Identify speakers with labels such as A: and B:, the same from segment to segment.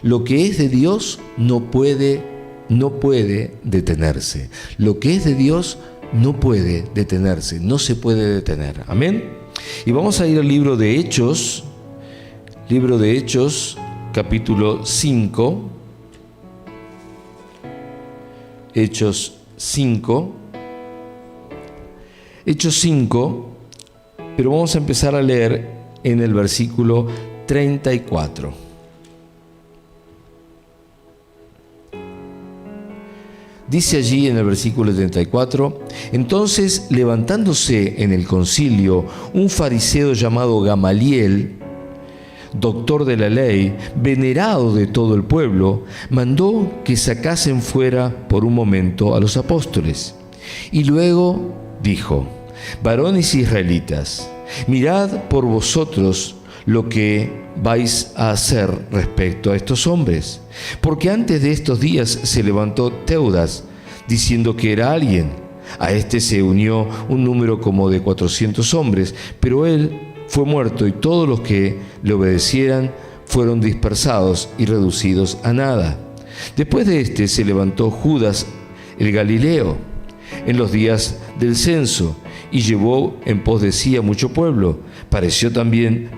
A: Lo que es de Dios no puede detenerse. Lo que es de Dios no puede detenerse, no se puede detener. Amén. Y vamos a ir al libro de Hechos, capítulo 5. Hechos 5, pero vamos a empezar a leer en el versículo 34. Dice allí en el versículo 34: entonces, levantándose en el concilio un fariseo llamado Gamaliel, doctor de la ley, venerado de todo el pueblo, mandó que sacasen fuera por un momento a los apóstoles. Y luego dijo: varones israelitas, mirad por vosotros lo que vais a hacer respecto a estos hombres. Porque antes de estos días se levantó Teudas, diciendo que era alguien. A este se unió un número como de 400 hombres, pero él fue muerto y todos los que le obedecieran fueron dispersados y reducidos a nada. Después de este se levantó Judas el Galileo en los días del censo y llevó en pos de sí a mucho pueblo. Pereció también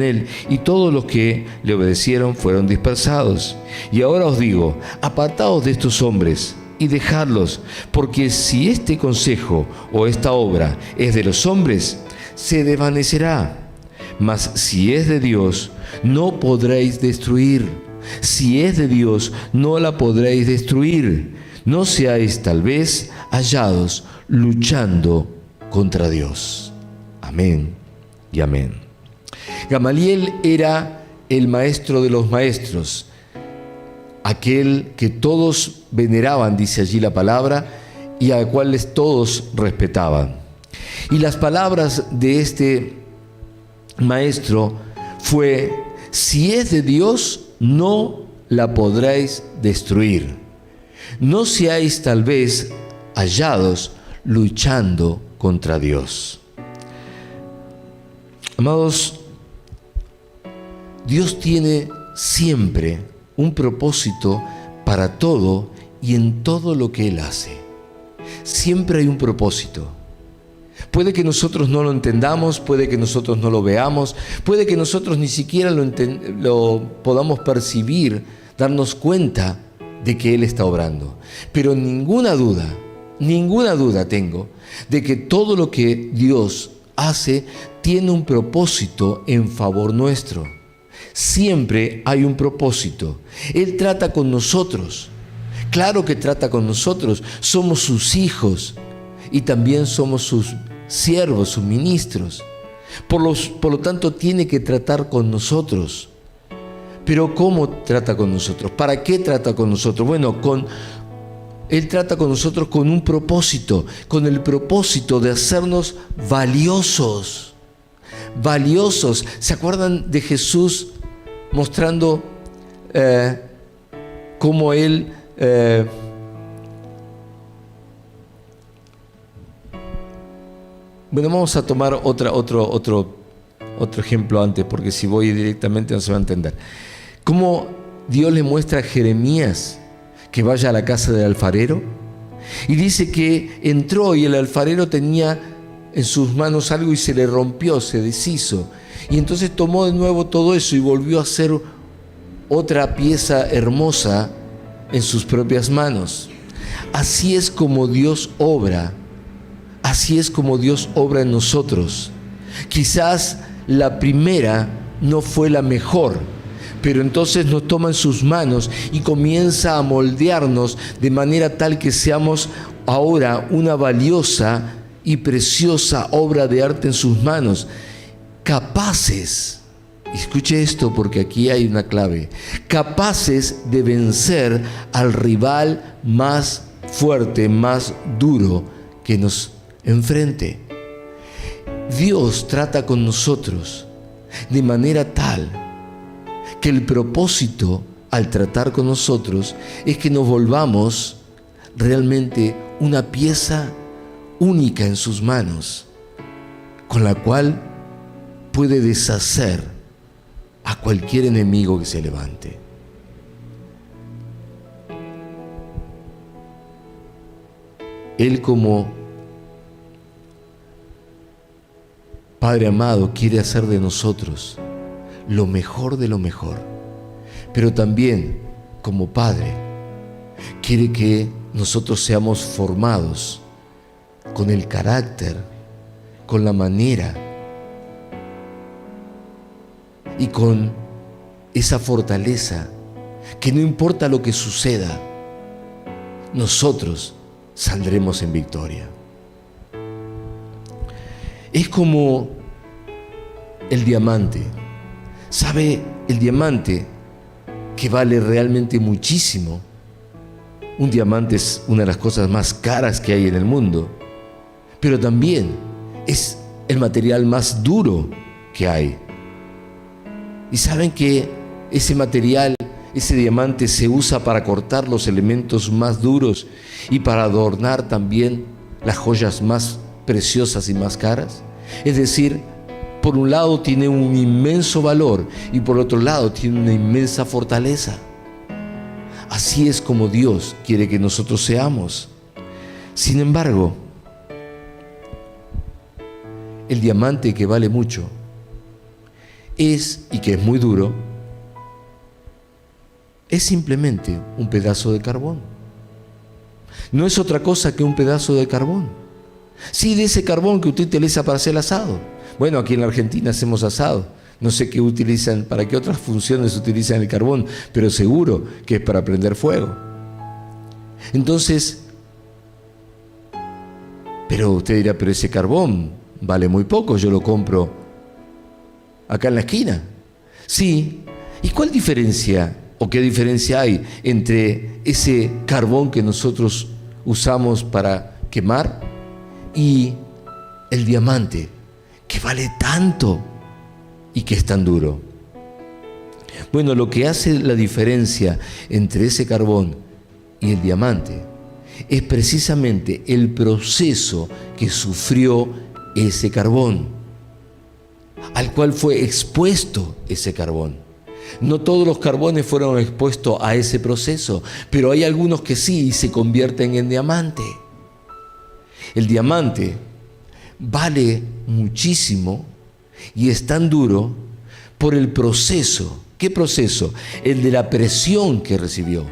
A: él, y todos los que le obedecieron fueron dispersados. Y ahora os digo, apartaos de estos hombres y dejadlos, porque si este consejo o esta obra es de los hombres, se desvanecerá. Mas si es de Dios, no podréis destruir. Si es de Dios, no la podréis destruir. No seáis tal vez hallados luchando contra Dios. Amén y amén. Gamaliel era el maestro de los maestros, aquel que todos veneraban, dice allí la palabra, y a cuales todos respetaban. Y las palabras de este maestro fue: si es de Dios, no la podréis destruir. No seáis tal vez hallados luchando contra Dios. Amados, Dios tiene siempre un propósito para todo y en todo lo que Él hace. Siempre hay un propósito. Puede que nosotros no lo entendamos, puede que nosotros no lo veamos, puede que nosotros ni siquiera lo podamos percibir, darnos cuenta de que Él está obrando. Pero ninguna duda tengo de que todo lo que Dios hace tiene un propósito en favor nuestro. Siempre hay un propósito. Él trata con nosotros. Claro que trata con nosotros. Somos sus hijos y también somos sus siervos, sus ministros. Por lo tanto, tiene que tratar con nosotros. Pero ¿cómo trata con nosotros? ¿Para qué trata con nosotros? Bueno, Él trata con nosotros con un propósito, con el propósito de hacernos valiosos. Valiosos. ¿Se acuerdan de Jesús mostrando cómo Él bueno, vamos a tomar otro ejemplo antes, porque si voy directamente no se va a entender. Cómo Dios le muestra a Jeremías que vaya a la casa del alfarero, y dice que entró y el alfarero tenía en sus manos algo y se le rompió, se deshizo, y entonces tomó de nuevo todo eso y volvió a hacer otra pieza hermosa en sus propias manos. Así es como Dios obra. Así es como Dios obra en nosotros. Quizás la primera no fue la mejor, pero entonces nos toma en sus manos y comienza a moldearnos de manera tal que seamos ahora una valiosa y preciosa obra de arte en sus manos, capaces, escuche esto porque aquí hay una clave, capaces de vencer al rival más fuerte, más duro que nos enfrente. Dios trata con nosotros de manera tal que el propósito al tratar con nosotros es que nos volvamos realmente una pieza única en sus manos, con la cual puede deshacer a cualquier enemigo que se levante. Él, como Padre amado, quiere hacer de nosotros lo mejor de lo mejor, pero también, como Padre, quiere que nosotros seamos formados con el carácter, con la manera y con esa fortaleza que no importa lo que suceda, nosotros saldremos en victoria. Es como el diamante. ¿Sabe? El diamante, que vale realmente muchísimo. Un diamante es una de las cosas más caras que hay en el mundo, pero también es el material más duro que hay. Y saben que ese material, ese diamante, se usa para cortar los elementos más duros y para adornar también las joyas más preciosas y más caras. Es decir, por un lado tiene un inmenso valor y por otro lado tiene una inmensa fortaleza. Así es como Dios quiere que nosotros seamos. Sin embargo, el diamante, que vale mucho, y que es muy duro, es simplemente un pedazo de carbón. No es otra cosa que un pedazo de carbón. Sí, de ese carbón que usted utiliza para hacer el asado. Bueno, aquí en la Argentina hacemos asado. No sé qué utilizan, para qué otras funciones utilizan el carbón, pero seguro que es para prender fuego. Entonces, pero usted dirá, pero ese carbón vale muy poco, yo lo compro acá en la esquina. Sí, ¿y cuál diferencia o qué diferencia hay entre ese carbón que nosotros usamos para quemar y el diamante, que vale tanto y que es tan duro? Bueno, lo que hace la diferencia entre ese carbón y el diamante es precisamente el proceso que sufrió ese carbón, al cual fue expuesto ese carbón. No todos los carbones fueron expuestos a ese proceso, pero hay algunos que sí y se convierten en diamante. El diamante vale muchísimo y es tan duro por el proceso. ¿Qué proceso? El de la presión que recibió.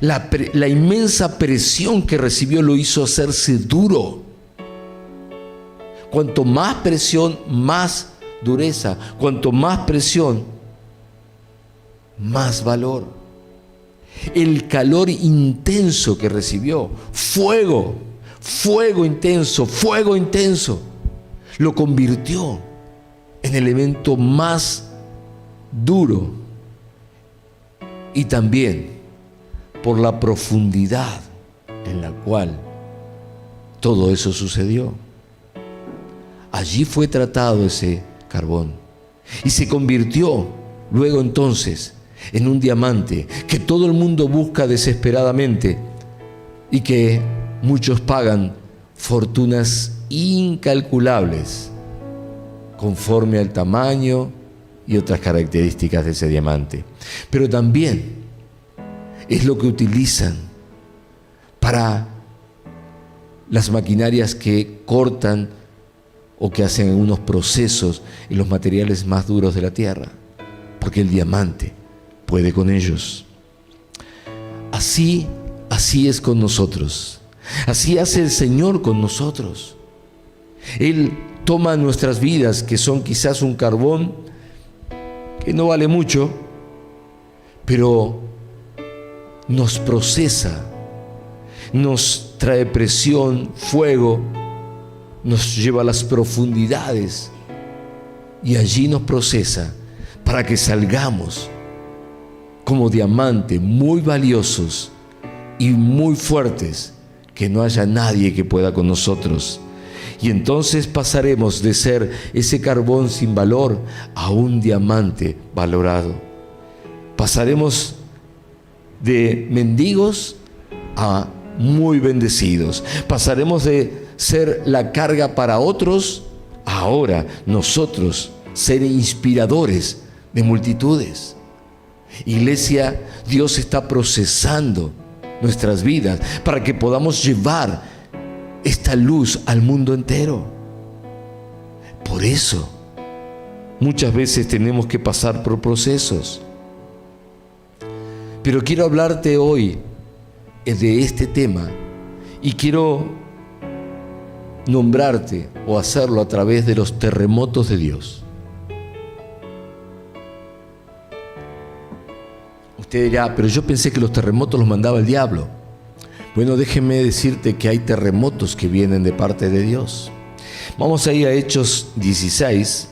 A: La inmensa presión que recibió lo hizo hacerse duro. Cuanto más presión, más dureza. Cuanto más presión, más valor. El calor intenso que recibió, fuego intenso, lo convirtió en el elemento más duro. Y también por la profundidad en la cual todo eso sucedió. Allí fue tratado ese carbón y se convirtió luego entonces en un diamante que todo el mundo busca desesperadamente y que muchos pagan fortunas incalculables conforme al tamaño y otras características de ese diamante. Pero también es lo que utilizan para las maquinarias que cortan o que hacen unos procesos en los materiales más duros de la tierra, porque el diamante puede con ellos. Así es con nosotros. Así hace el Señor con nosotros. Él toma nuestras vidas, que son quizás un carbón que no vale mucho, pero nos procesa, nos trae presión, fuego, nos lleva a las profundidades y allí nos procesa para que salgamos como diamantes muy valiosos y muy fuertes, que no haya nadie que pueda con nosotros. Y entonces pasaremos de ser ese carbón sin valor a un diamante valorado. Pasaremos de mendigos a muy bendecidos. Pasaremos de ser la carga para otros a ahora nosotros ser inspiradores de multitudes. Iglesia, Dios está procesando nuestras vidas para que podamos llevar esta luz al mundo entero. Por eso, muchas veces tenemos que pasar por procesos. Pero quiero hablarte hoy de este tema y quiero nombrarte o hacerlo a través de los terremotos de Dios. Usted dirá, pero yo pensé que los terremotos los mandaba el diablo. Bueno, déjeme decirte que hay terremotos que vienen de parte de Dios. Vamos a ir a Hechos 16.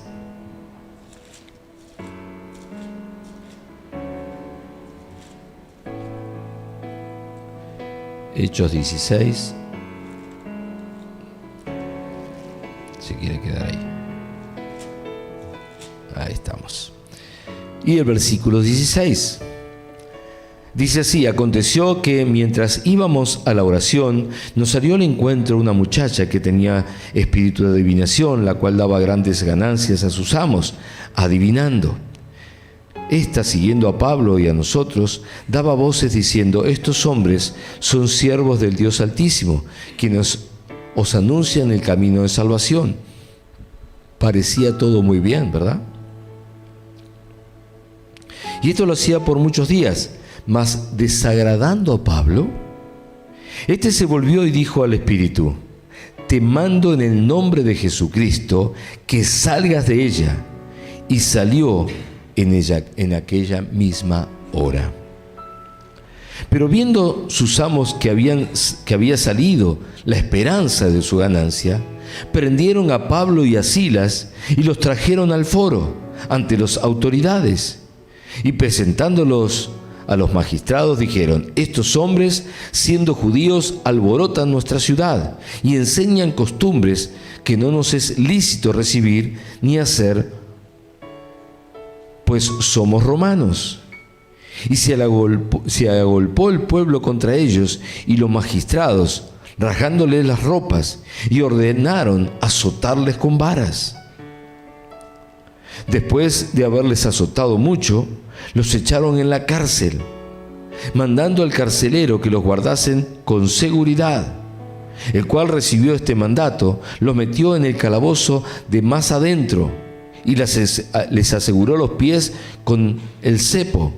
A: Hechos 16. Se quiere quedar ahí. Ahí estamos. Y el versículo 16. Dice así: aconteció que mientras íbamos a la oración, nos salió al encuentro una muchacha que tenía espíritu de adivinación, la cual daba grandes ganancias a sus amos, adivinando. Esta, siguiendo a Pablo y a nosotros, daba voces diciendo: estos hombres son siervos del Dios Altísimo, quienes os anuncian el camino de salvación. Parecía todo muy bien, ¿verdad? Y esto lo hacía por muchos días. Mas desagradando a Pablo, este se volvió y dijo al espíritu: te mando en el nombre de Jesucristo que salgas de ella. Y salió en aquella misma hora. Pero viendo sus amos que había salido la esperanza de su ganancia, prendieron a Pablo y a Silas y los trajeron al foro ante las autoridades, y presentándolos a los magistrados dijeron: estos hombres, siendo judíos, alborotan nuestra ciudad y enseñan costumbres que no nos es lícito recibir ni hacer, pues somos romanos. Y se agolpó el pueblo contra ellos y los magistrados, rajándoles las ropas, y ordenaron azotarles con varas. Después de haberles azotado mucho, los echaron en la cárcel, mandando al carcelero que los guardasen con seguridad, el cual recibió este mandato, los metió en el calabozo de más adentro y les aseguró los pies con el cepo.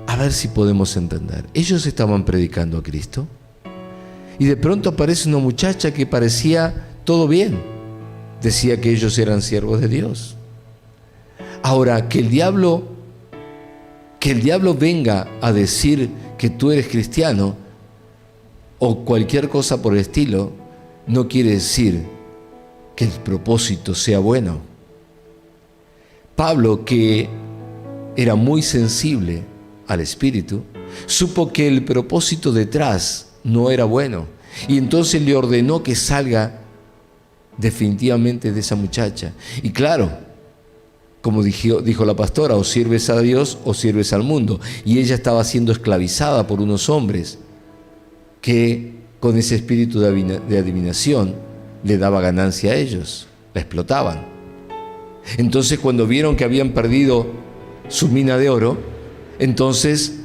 A: A ver si podemos entender. Ellos estaban predicando a Cristo y de pronto aparece una muchacha que parecía todo bien. Decía que ellos eran siervos de Dios. Ahora, que el diablo venga a decir que tú eres cristiano o cualquier cosa por el estilo, no quiere decir que el propósito sea bueno. Pablo, que era muy sensible al Espíritu, supo que el propósito detrás no era bueno, y entonces le ordenó que salga definitivamente de esa muchacha. Y claro, como dijo la pastora, o sirves a Dios o sirves al mundo. Y ella estaba siendo esclavizada por unos hombres que con ese espíritu de adivinación le daba ganancia a ellos, la explotaban. Entonces, cuando vieron que habían perdido su mina de oro, entonces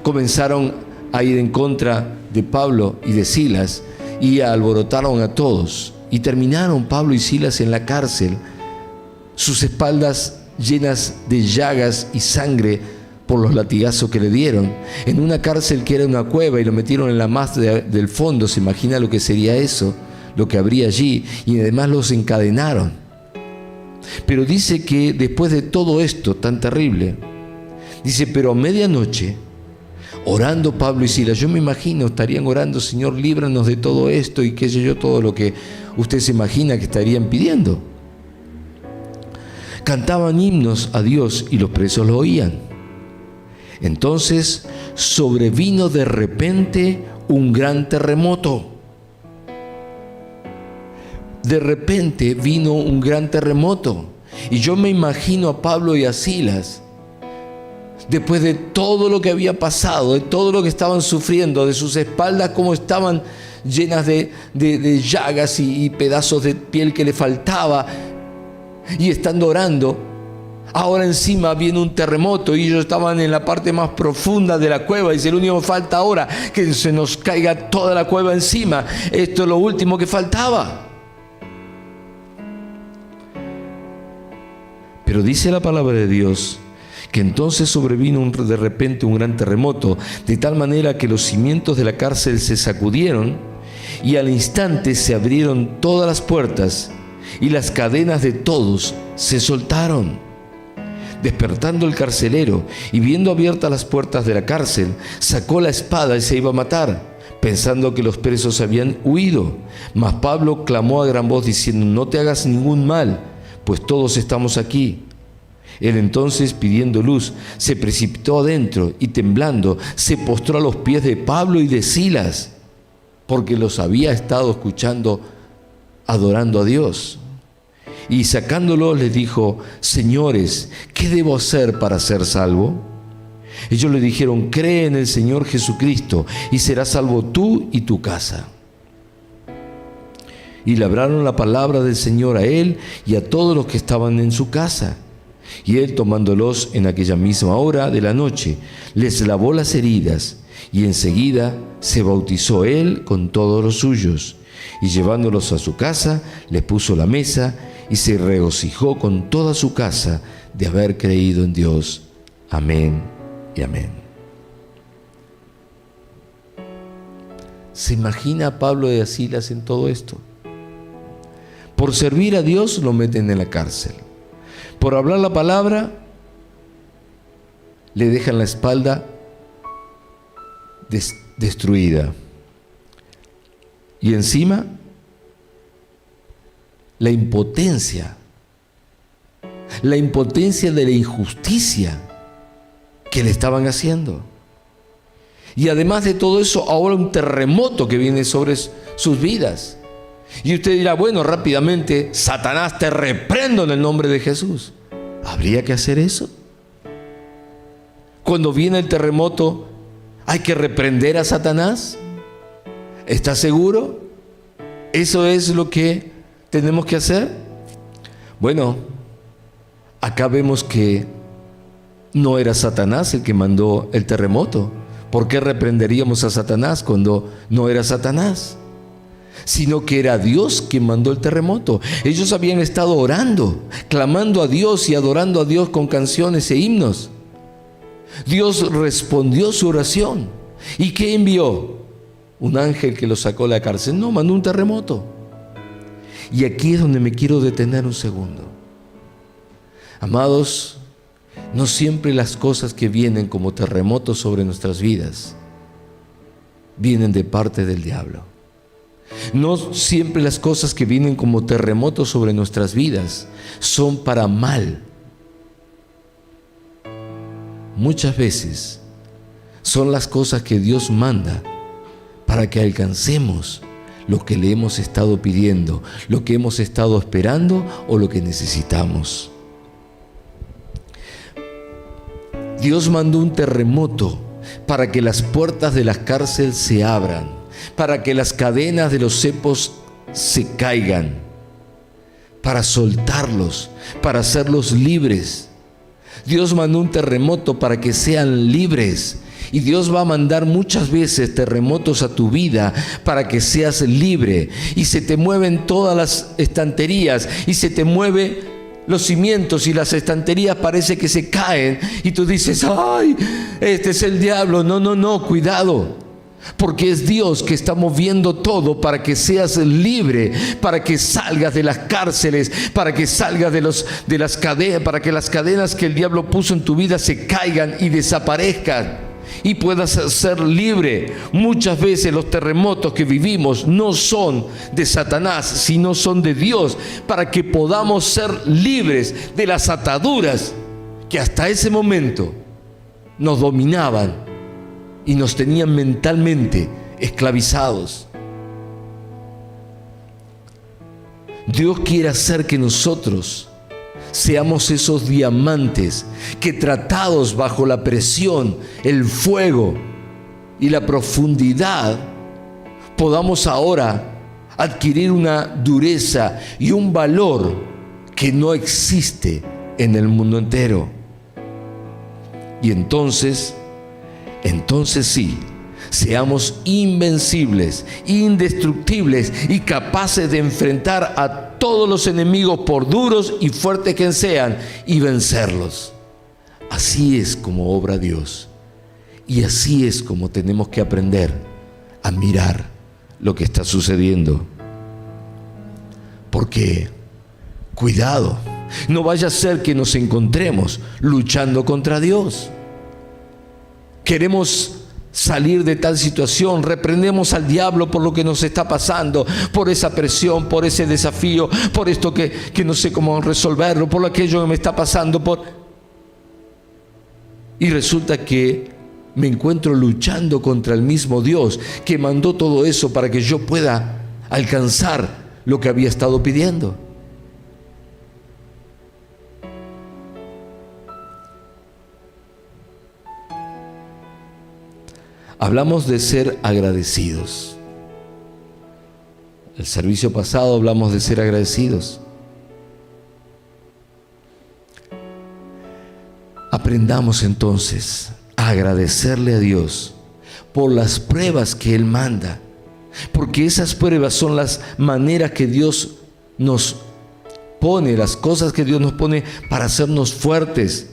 A: comenzaron a ir en contra de Pablo y de Silas y alborotaron a todos, y terminaron Pablo y Silas en la cárcel, sus espaldas llenas de llagas y sangre por los latigazos que le dieron, en una cárcel que era una cueva, y lo metieron en la más del fondo. Se imagina lo que sería eso, lo que habría allí, y además los encadenaron. Pero dice que después de todo esto tan terrible, dice, pero a medianoche, orando Pablo y Silas, yo me imagino, estarían orando: Señor, líbranos de todo esto, y qué sé yo, todo lo que usted se imagina que estarían pidiendo. Cantaban himnos a Dios y los presos lo oían. Entonces sobrevino de repente un gran terremoto. De repente vino un gran terremoto. Y yo me imagino a Pablo y a Silas después de todo lo que había pasado, de todo lo que estaban sufriendo, de sus espaldas como estaban llenas de llagas y pedazos de piel que le faltaba, y estando orando, ahora encima viene un terremoto y ellos estaban en la parte más profunda de la cueva. Dice, lo único que falta ahora que se nos caiga toda la cueva encima. Esto es lo último que faltaba. Pero dice la palabra de Dios que entonces sobrevino de repente un gran terremoto, de tal manera que los cimientos de la cárcel se sacudieron y al instante se abrieron todas las puertas y las cadenas de todos se soltaron. Despertando el carcelero y viendo abiertas las puertas de la cárcel, sacó la espada y se iba a matar, pensando que los presos habían huido. Mas Pablo clamó a gran voz diciendo, no te hagas ningún mal, pues todos estamos aquí. Él entonces, pidiendo luz, se precipitó adentro y temblando se postró a los pies de Pablo y de Silas, porque los había estado escuchando adorando a Dios. Y sacándolos les dijo, señores, ¿qué debo hacer para ser salvo? Ellos le dijeron, cree en el Señor Jesucristo y serás salvo tú y tu casa. Y le hablaron la palabra del Señor a él y a todos los que estaban en su casa. Y él, tomándolos en aquella misma hora de la noche, les lavó las heridas y enseguida se bautizó él con todos los suyos. Y llevándolos a su casa, les puso la mesa y se regocijó con toda su casa de haber creído en Dios. Amén y amén. ¿Se imagina a Pablo y a Silas en todo esto? Por servir a Dios lo meten en la cárcel. Por hablar la palabra le dejan la espalda destruida. Y encima la impotencia de la injusticia que le estaban haciendo. Y además de todo eso, ahora un terremoto que viene sobre sus vidas. Y usted dirá, bueno, rápidamente, Satanás, te reprendo en el nombre de Jesús. ¿Habría que hacer eso? Cuando viene el terremoto, ¿hay que reprender a Satanás? ¿Estás seguro? ¿Eso es lo que tenemos que hacer? Bueno, acá vemos que no era Satanás el que mandó el terremoto. ¿Por qué reprenderíamos a Satanás cuando no era Satanás? Sino que era Dios quien mandó el terremoto. Ellos habían estado orando, clamando a Dios y adorando a Dios con canciones e himnos. Dios respondió su oración. ¿Y qué envió? ¿Un ángel que los sacó de la cárcel? No, mandó un terremoto. Y aquí es donde me quiero detener un segundo. Amados, no siempre las cosas que vienen como terremotos sobre nuestras vidas vienen de parte del diablo. No siempre las cosas que vienen como terremotos sobre nuestras vidas son para mal. Muchas veces son las cosas que Dios manda para que alcancemos lo que le hemos estado pidiendo, lo que hemos estado esperando o lo que necesitamos. Dios mandó un terremoto para que las puertas de la cárcel se abran, para que las cadenas de los cepos se caigan, para soltarlos, para hacerlos libres. Dios mandó un terremoto para que sean libres. Y Dios va a mandar muchas veces terremotos a tu vida para que seas libre. Y se te mueven todas las estanterías y se te mueven los cimientos y las estanterías parece que se caen. Y tú dices, ¡ay! Este es el diablo. No, cuidado. Porque es Dios que está moviendo todo para que seas libre, para que salgas de las cárceles, para que salgas de las cadenas, para que las cadenas que el diablo puso en tu vida se caigan y desaparezcan y puedas ser libre. Muchas veces los terremotos que vivimos no son de Satanás, sino son de Dios, para que podamos ser libres de las ataduras que hasta ese momento nos dominaban y nos tenían mentalmente esclavizados. Dios quiere hacer que nosotros seamos esos diamantes que, tratados bajo la presión, el fuego y la profundidad, podamos ahora adquirir una dureza y un valor que no existe en el mundo entero. Y entonces sí, seamos invencibles, indestructibles y capaces de enfrentar a todos los enemigos, por duros y fuertes que sean, y vencerlos. Así es como obra Dios. Y así es como tenemos que aprender a mirar lo que está sucediendo. Porque, cuidado, no vaya a ser que nos encontremos luchando contra Dios. Queremos salir de tal situación, reprendemos al diablo por lo que nos está pasando, por esa presión, por ese desafío, por esto que no sé cómo resolverlo, por aquello que me está pasando, y resulta que me encuentro luchando contra el mismo Dios que mandó todo eso para que yo pueda alcanzar lo que había estado pidiendo. Hablamos de ser agradecidos. El servicio pasado hablamos de ser agradecidos. Aprendamos entonces a agradecerle a Dios por las pruebas que Él manda, porque esas pruebas son las maneras que Dios nos pone, las cosas que Dios nos pone para hacernos fuertes,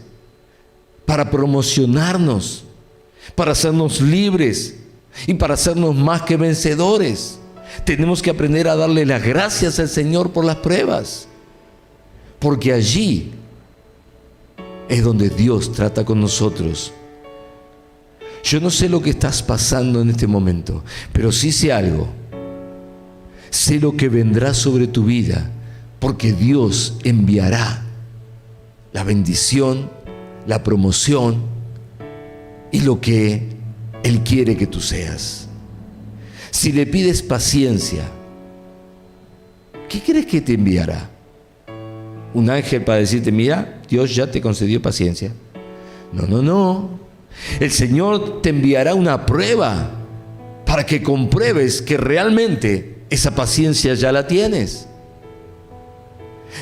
A: para promocionarnos, para hacernos libres y para hacernos más que vencedores. Tenemos que aprender a darle las gracias al Señor por las pruebas, porque allí es donde Dios trata con nosotros. Yo no sé lo que estás pasando en este momento, pero sí sé algo. Sé lo que vendrá sobre tu vida, porque Dios enviará la bendición, la promoción y lo que Él quiere que tú seas. Si le pides paciencia, ¿qué crees que te enviará? ¿Un ángel para decirte, mira, Dios ya te concedió paciencia? No. El Señor te enviará una prueba para que compruebes que realmente esa paciencia ya la tienes.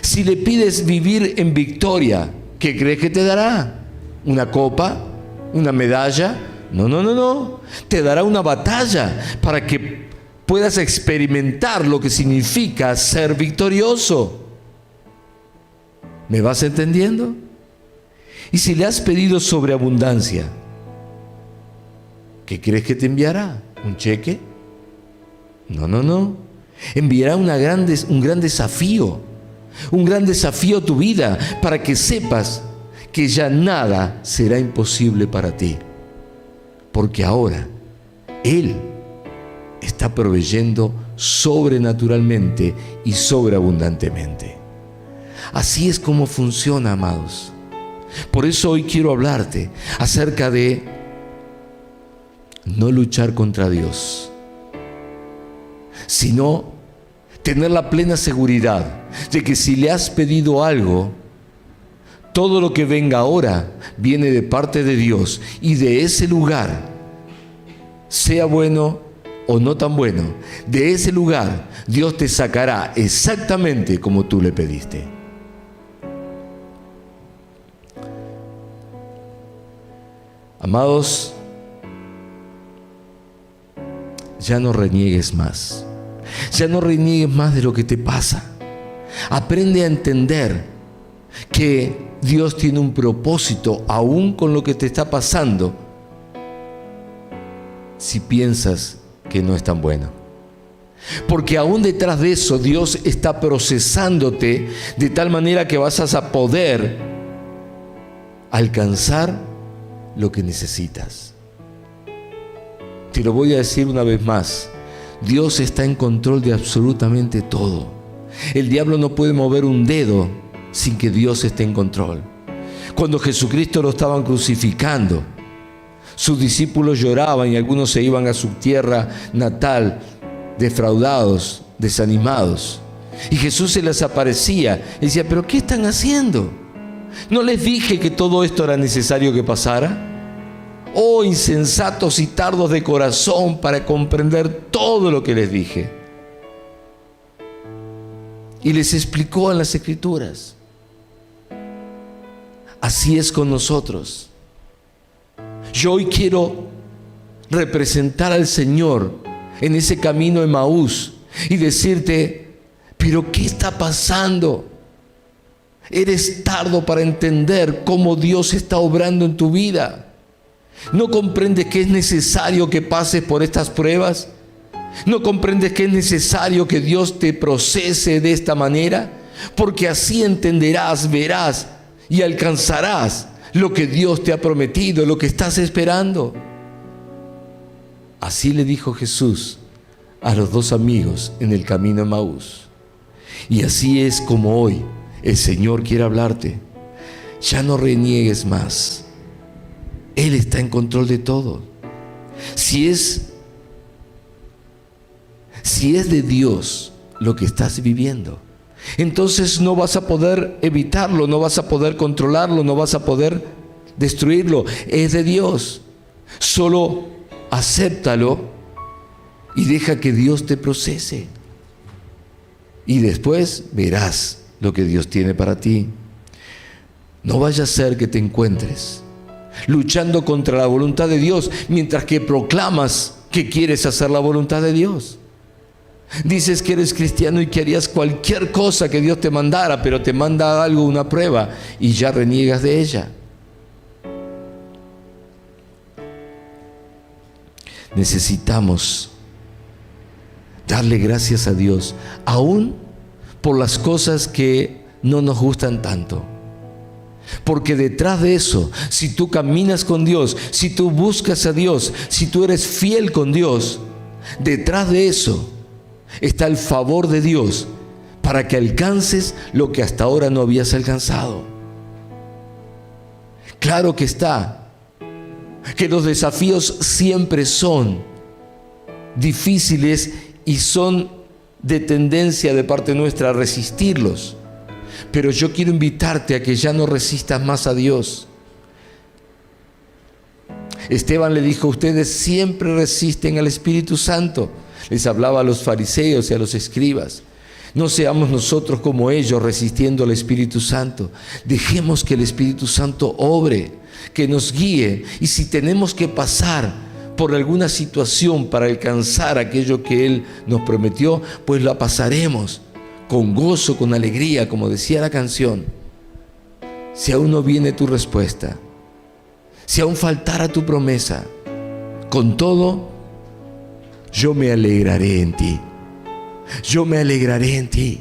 A: Si le pides vivir en victoria, ¿qué crees que te dará? ¿Una copa? ¿Una medalla? No. Te dará una batalla para que puedas experimentar lo que significa ser victorioso. ¿Me vas entendiendo? Y si le has pedido sobreabundancia, ¿qué crees que te enviará? ¿Un cheque? No. Enviará un gran desafío a tu vida, para que sepas que ya nada será imposible para ti, porque ahora Él está proveyendo sobrenaturalmente y sobreabundantemente. Así es como funciona, amados. Por eso hoy quiero hablarte acerca de no luchar contra Dios, sino tener la plena seguridad de que si le has pedido algo, todo lo que venga ahora viene de parte de Dios, y de ese lugar, sea bueno o no tan bueno, de ese lugar Dios te sacará exactamente como tú le pediste. Amados, ya no reniegues más. Ya no reniegues más de lo que te pasa. Aprende a entender que Dios tiene un propósito aún con lo que te está pasando, si piensas que no es tan bueno. Porque aún detrás de eso Dios está procesándote de tal manera que vas a poder alcanzar lo que necesitas. Te lo voy a decir una vez más. Dios está en control de absolutamente todo. El diablo no puede mover un dedo sin que Dios esté en control. Cuando Jesucristo lo estaban crucificando, sus discípulos lloraban y algunos se iban a su tierra natal, defraudados, desanimados. Y Jesús se les aparecía y decía, ¿pero qué están haciendo? ¿No les dije que todo esto era necesario que pasara? Oh, insensatos y tardos de corazón para comprender todo lo que les dije. Y les explicó en las Escrituras. Así es con nosotros. Yo hoy quiero representar al Señor en ese camino de Emaús y decirte, ¿pero qué está pasando? Eres tardo para entender cómo Dios está obrando en tu vida. ¿No comprendes que es necesario que pases por estas pruebas? ¿No comprendes que es necesario que Dios te procese de esta manera? Porque así entenderás, verás y alcanzarás lo que Dios te ha prometido, lo que estás esperando. Así le dijo Jesús a los dos amigos en el camino de Emaús. Y así es como hoy el Señor quiere hablarte. Ya no reniegues más. Él está en control de todo. Si es de Dios lo que estás viviendo, entonces no vas a poder evitarlo, no vas a poder controlarlo, no vas a poder destruirlo. Es de Dios. Solo acéptalo y deja que Dios te procese. Y después verás lo que Dios tiene para ti. No vaya a ser que te encuentres luchando contra la voluntad de Dios mientras que proclamas que quieres hacer la voluntad de Dios. Dices que eres cristiano y que harías cualquier cosa que Dios te mandara, pero te manda algo, una prueba, y ya reniegas de ella. Necesitamos darle gracias a Dios, aún por las cosas que no nos gustan tanto. Porque detrás de eso, si tú caminas con Dios, si tú buscas a Dios, si tú eres fiel con Dios, detrás de eso está el favor de Dios para que alcances lo que hasta ahora no habías alcanzado. Claro que está, que los desafíos siempre son difíciles y son de tendencia de parte nuestra a resistirlos. Pero yo quiero invitarte a que ya no resistas más a Dios. Esteban le dijo, ustedes siempre resisten al Espíritu Santo. Les hablaba a los fariseos y a los escribas. No seamos nosotros como ellos resistiendo al Espíritu Santo. Dejemos que el Espíritu Santo obre, que nos guíe. Y si tenemos que pasar por alguna situación para alcanzar aquello que Él nos prometió, pues la pasaremos con gozo, con alegría, como decía la canción. Si aún no viene tu respuesta, si aún faltara tu promesa, con todo, yo me alegraré en ti. Yo me alegraré en ti.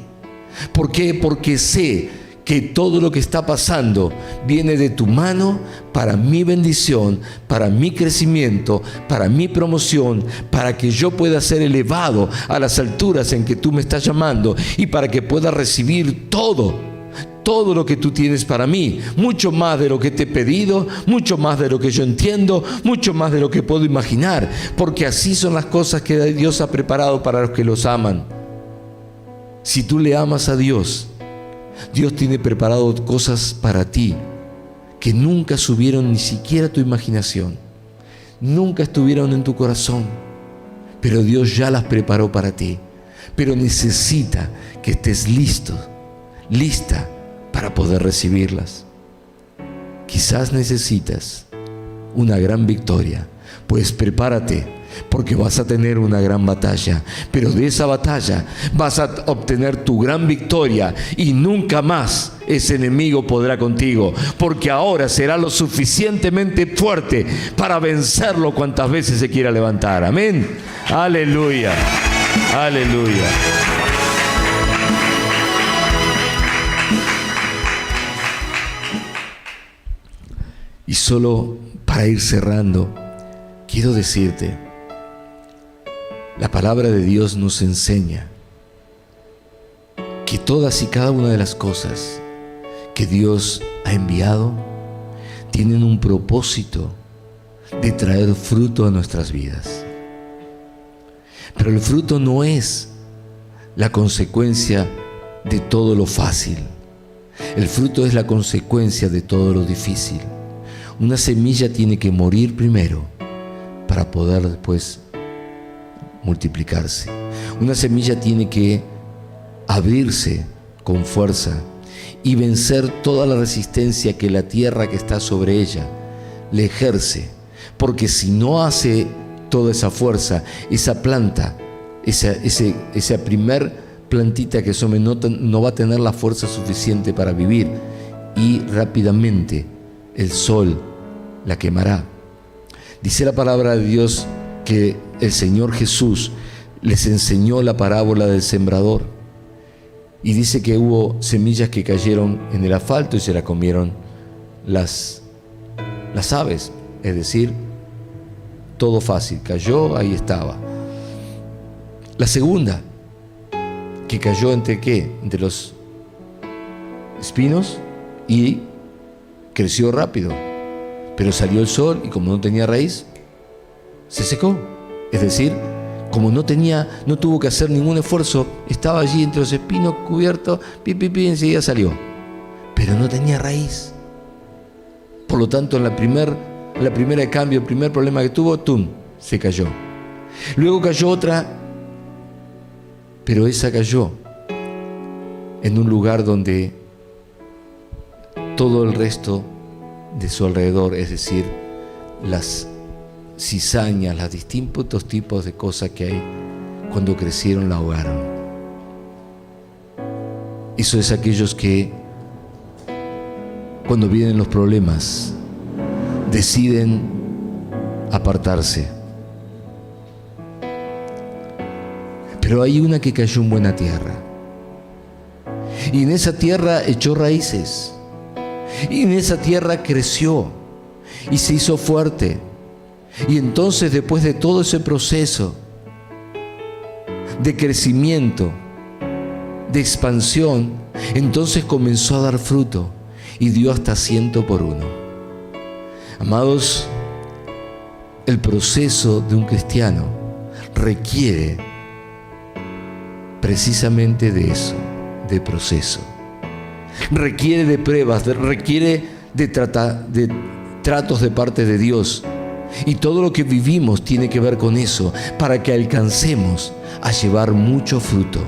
A: ¿Por qué? Porque sé que todo lo que está pasando viene de tu mano para mi bendición, para mi crecimiento, para mi promoción, para que yo pueda ser elevado a las alturas en que tú me estás llamando y para que pueda recibir todo lo que tú tienes para mí, mucho más de lo que te he pedido, mucho más de lo que yo entiendo, mucho más de lo que puedo imaginar, porque así son las cosas que Dios ha preparado para los que los aman. Si tú le amas a Dios, Dios tiene preparado cosas para ti que nunca subieron ni siquiera a tu imaginación, nunca estuvieron en tu corazón, pero Dios ya las preparó para ti. Pero necesita que estés listo, lista para poder recibirlas. Quizás necesitas una gran victoria, pues prepárate, porque vas a tener una gran batalla, pero de esa batalla vas a obtener tu gran victoria y nunca más ese enemigo podrá contigo, porque ahora será lo suficientemente fuerte para vencerlo cuantas veces se quiera levantar. Amén. Aleluya. Aleluya. Y solo para ir cerrando, quiero decirte, la palabra de Dios nos enseña que todas y cada una de las cosas que Dios ha enviado tienen un propósito de traer fruto a nuestras vidas. Pero el fruto no es la consecuencia de todo lo fácil. El fruto es la consecuencia de todo lo difícil. Una semilla tiene que morir primero para poder después multiplicarse. Una semilla tiene que abrirse con fuerza y vencer toda la resistencia que la tierra que está sobre ella le ejerce. Porque si no hace toda esa fuerza, esa planta, esa primer plantita que asome no va a tener la fuerza suficiente para vivir, y rápidamente el sol la quemará. Dice la palabra de Dios que el Señor Jesús les enseñó la parábola del sembrador, y dice que hubo semillas que cayeron en el asfalto y se la comieron las aves, es decir, todo fácil, cayó, ahí estaba. La segunda, que cayó entre ¿qué? Entre los espinos, y creció rápido, pero salió el sol y como no tenía raíz, se secó. Es decir, como no tuvo que hacer ningún esfuerzo, estaba allí entre los espinos cubierto, enseguida salió, pero no tenía raíz. Por lo tanto, en la primera de cambio, el primer problema que tuvo, se cayó. Luego cayó otra, pero esa cayó en un lugar donde todo el resto de su alrededor, es decir, las cizañas, los distintos tipos de cosas que hay, cuando crecieron la ahogaron. Eso es aquellos que, cuando vienen los problemas, deciden apartarse. Pero hay una que cayó en buena tierra, y en esa tierra echó raíces, y en esa tierra creció y se hizo fuerte. Y entonces, después de todo ese proceso de crecimiento, de expansión, entonces comenzó a dar fruto y dio hasta 100 por 1. Amados, el proceso de un cristiano requiere precisamente de eso, de proceso. Requiere de pruebas, requiere de tratos de parte de Dios. Y todo lo que vivimos tiene que ver con eso, para que alcancemos a llevar mucho fruto,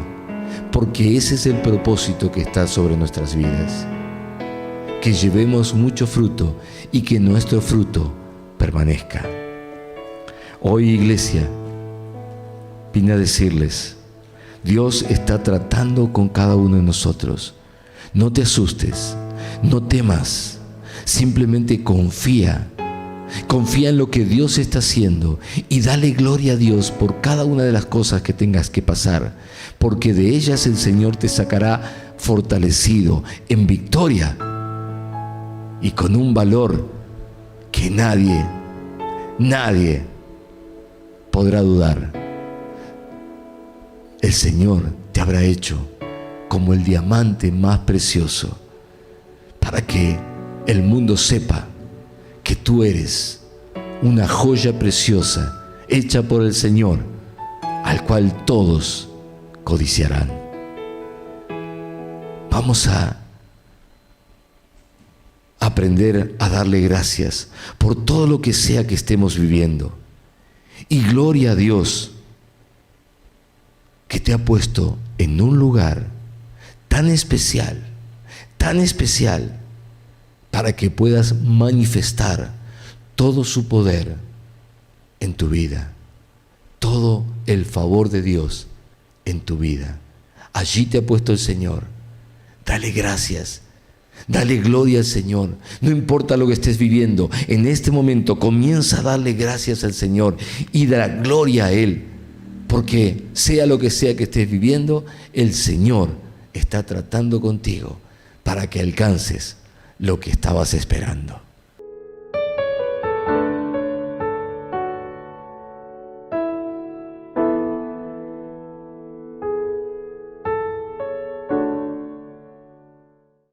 A: porque ese es el propósito que está sobre nuestras vidas. Que llevemos mucho fruto y que nuestro fruto permanezca. Hoy, iglesia, vine a decirles, Dios está tratando con cada uno de nosotros. No te asustes, no temas, simplemente confía en lo que Dios está haciendo y dale gloria a Dios por cada una de las cosas que tengas que pasar, porque de ellas el Señor te sacará fortalecido, en victoria y con un valor que nadie podrá dudar. El Señor te habrá hecho como el diamante más precioso, para que el mundo sepa que tú eres una joya preciosa hecha por el Señor, al cual todos codiciarán. Vamos a aprender a darle gracias por todo lo que sea que estemos viviendo. Y gloria a Dios que te ha puesto en un lugar tan especial, para que puedas manifestar todo su poder en tu vida, todo el favor de Dios en tu vida. Allí te ha puesto el Señor. Dale gracias, dale gloria al Señor. No importa lo que estés viviendo, en este momento comienza a darle gracias al Señor y da gloria a Él, porque sea lo que sea que estés viviendo, el Señor está tratando contigo para que alcances lo que estabas esperando.